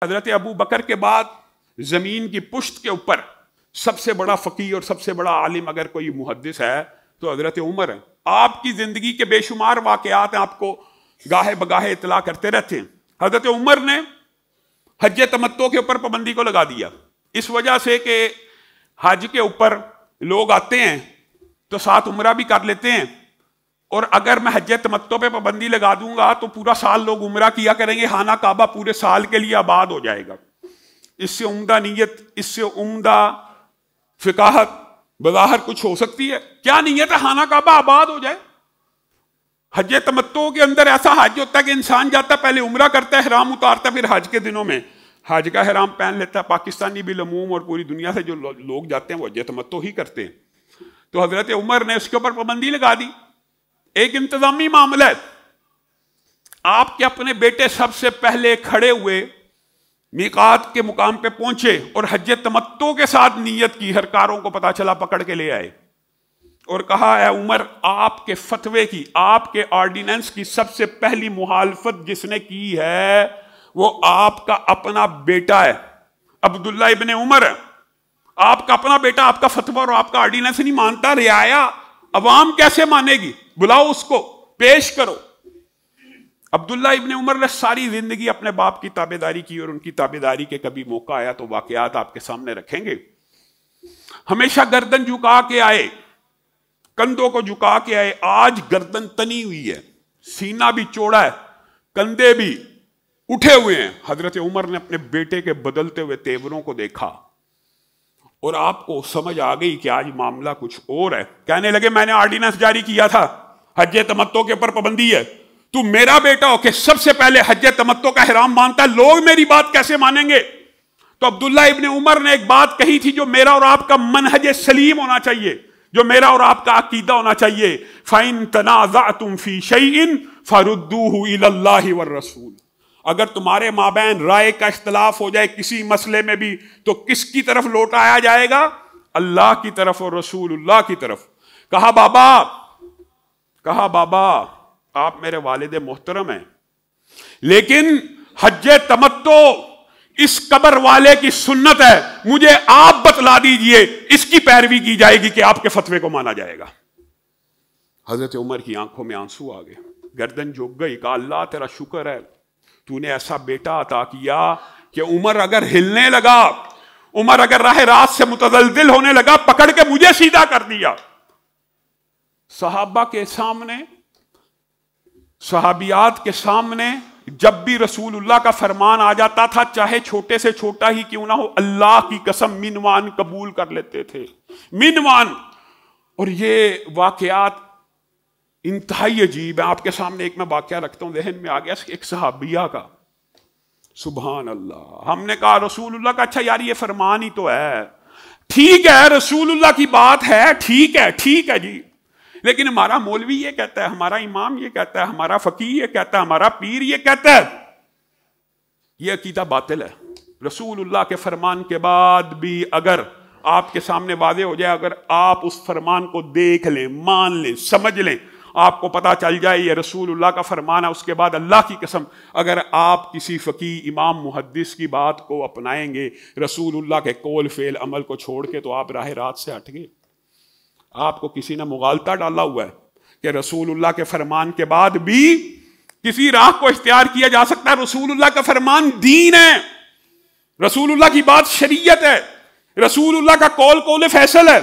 हजरत अबू बकर के बाद जमीन की पुश्त के ऊपर सबसे बड़ा फकीह और सबसे बड़ा आलिम अगर कोई मुहद्दिस है तो हजरत उमर है। आपकी जिंदगी के बेशुमार वाकयात आपको गाहे बगाहे इतला करते रहते हैं। हजरत उमर ने हज तमत्तो के ऊपर पाबंदी को लगा दिया इस वजह से कि हज के ऊपर लोग आते हैं तो साथ उमरा भी कर लेते हैं, और अगर मैं हज तमत्तो पे पाबंदी लगा दूंगा तो पूरा साल लोग उमरा किया करेंगे, खाना काबा पूरे साल के लिए आबाद हो जाएगा। इससे उम्दा नीयत, इससे उम्दा फिकाहत बज़ाहिर कुछ हो सकती है? क्या नीयत है खाना काबा आबाद हो जाए? हज तमत्तो के अंदर ऐसा हज होता है कि इंसान जाता पहले उमरा करता है, ihराम उतारता, फिर हज के दिनों में हज का ihराम पहन लेता है। पाकिस्तानी भी लमूम और पूरी दुनिया से जो लोग जाते हैं वो हज तमत्तो ही करते हैं। तो हजरत उमर ने उसके ऊपर पाबंदी लगा दी। एक इंतजामी मामला है, आपके अपने बेटे सबसे पहले खड़े हुए मीकात के मुकाम पे पहुंचे और हज तमत्तो के साथ नीयत की, हरकारों को पता चला, पकड़ के ले आए और कहा है उमर, आपके फतवे की, आपके ऑर्डिनेंस की सबसे पहली मुखालफत जिसने की है वो आपका अपना बेटा है, अब्दुल्ला इब्ने उमर है। आपका अपना बेटा आपका फतवा और आपका ऑर्डिनेंस नहीं मानता, रियाया अवाम कैसे मानेगी? बुलाओ उसको, पेश करो। अब्दुल्ला इब्ने उमर ने सारी जिंदगी अपने बाप की ताबेदारी की और उनकी ताबेदारी के कभी मौका आया तो वाकयात आपके सामने रखेंगे। हमेशा गर्दन झुका के आए, कंधों को झुका के आए। आज गर्दन तनी हुई है, सीना भी चौड़ा है, कंधे भी उठे हुए हैं। हजरत उमर ने अपने बेटे के बदलते हुए तेवरों को देखा और आपको समझ आ गई कि आज मामला कुछ और है। कहने लगे, मैंने ऑर्डिनेंस जारी किया था, हज तमत्तो के ऊपर पाबंदी है, तू मेरा बेटा हो के सबसे पहले हज तमत्तो का ihराम मानता है, लोग मेरी बात कैसे मानेंगे? तो अब्दुल्ला इब्ने उमर ने एक बात कही थी जो मेरा और आपका मनहज सलीम होना चाहिए, जो मेरा और आपका अकीदा होना चाहिए। फाइन तनाज़अतुम फी शैइन फरुद्दूहु इलल्लाहि वर रसूल। अगर तुम्हारे माबैन राय का इख्तलाफ हो जाए किसी मसले में भी तो किसकी तरफ लौटाया जाएगा? अल्लाह की तरफ और रसूलुल्लाह की तरफ। कहा बाबा आप मेरे वालिद मोहतरम हैं, लेकिन हज तमत्तो इस कब्र वाले की सुन्नत है, मुझे आप बतला दीजिए, इसकी पैरवी की जाएगी कि आपके फतवे को माना जाएगा। हजरत उमर की आंखों में आंसू आ गए, गर्दन झुक गई। कहा, अल्लाह तेरा शुक्र है, तूने ऐसा बेटा अता किया कि उमर अगर हिलने लगा, उमर अगर राह रात से मुतज़लज़िल होने लगा, पकड़ के मुझे सीधा कर दिया। सहाबा के सामने, सहाबियात के सामने जब भी रसूलुल्लाह का फरमान आ जाता था, चाहे छोटे से छोटा ही क्यों ना हो, अल्लाह की कसम मिनवान कबूल कर लेते थे, मिनवान। और ये वाकयात इंतहाई अजीब है। आपके सामने एक मैं वाकया रखता हूं, ज़हन में आ गया, एक सहाबिया का। सुभान अल्लाह। हमने कहा रसूलुल्लाह का, अच्छा यार ये फरमान ही तो है, ठीक है रसूलुल्लाह की बात है, ठीक है जी, लेकिन हमारा मौलवी ये कहता है, हमारा इमाम ये कहता है, हमारा फकीह ये कहता है, हमारा पीर ये कहता है। ये अकीदा बातिल है। रसूलुल्लाह के फरमान के बाद भी अगर आपके सामने वाज़े हो जाए, अगर आप उस फरमान को देख लें, मान लें, समझ लें, आपको पता चल जाए ये रसूलुल्लाह का फरमान है, उसके बाद अल्लाह की कसम अगर आप किसी फकीह इमाम मुहद्दिस की बात को अपनाएंगे, रसूलुल्लाह के कौल फेल अमल को छोड़ के, तो आप राह रात से हट गए। आपको किसी ने मुगालता डाला हुआ है कि रसूलुल्लाह के फरमान के बाद भी किसी राह को इख्तियार किया जा सकता है। रसूलुल्लाह का फरमान दीन है, रसूलुल्लाह की बात शरीयत है, रसूलुल्लाह का कौल फैसल है।